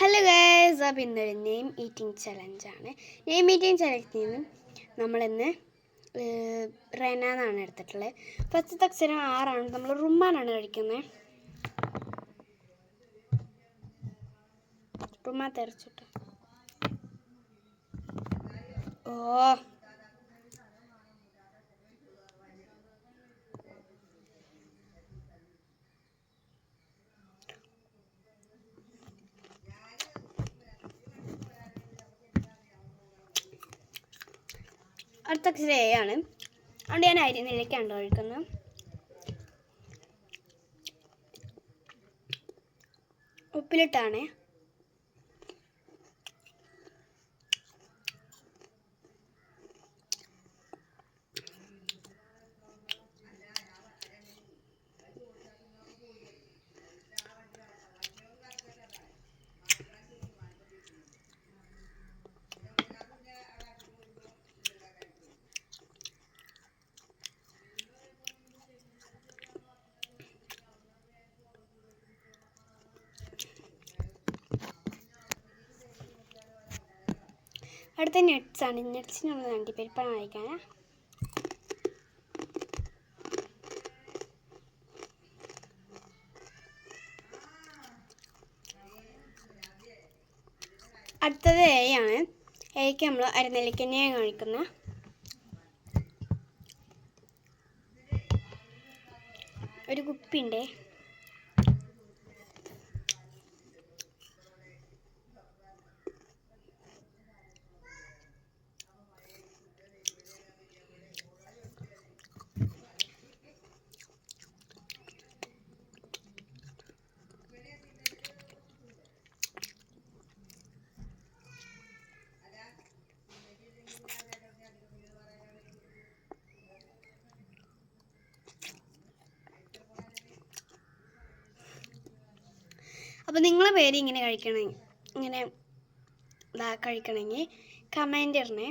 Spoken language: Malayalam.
ഹലോ ഗൈസ്, അപ്പോൾ ഇന്നൊരു നെയിം ഈറ്റിംഗ് ചലഞ്ചാണ്. നെയിം ഈറ്റിംഗ് ചലഞ്ചിൽ നിന്നും നമ്മളിന്ന് റെന എന്നാണ് എടുത്തിട്ടുള്ളത്. ഫസ്റ്റത്തെ അക്ഷരം ആറാണ്. നമ്മൾ റുമാനാണ് കഴിക്കുന്നത്. റുമാൻ തെറിച്ചിട്ട് അടുത്ത അക്ഷരം എ ആണ്. അതുകൊണ്ട് ഞാൻ അരിനിലേക്കാണ് കഴിക്കുന്നത്. ഉപ്പിലിട്ടാണ്. അടുത്ത നട്ട്സാണ്. നട്ട്സിന് നമ്മൾ അണ്ടിപ്പരിപ്പാണ് കഴിക്കാൻ. അടുത്തത് എ ആണ്. എക്ക് നമ്മൾ അരിനെല്ലിക്കന്നെയാണ് കഴിക്കുന്നത്. ഒരു കുപ്പിയുണ്ട്. അപ്പോൾ നിങ്ങളെ പേര് ഇങ്ങനെ കഴിക്കണമെങ്കിൽ കമൻറ്റ് ഇടണേ.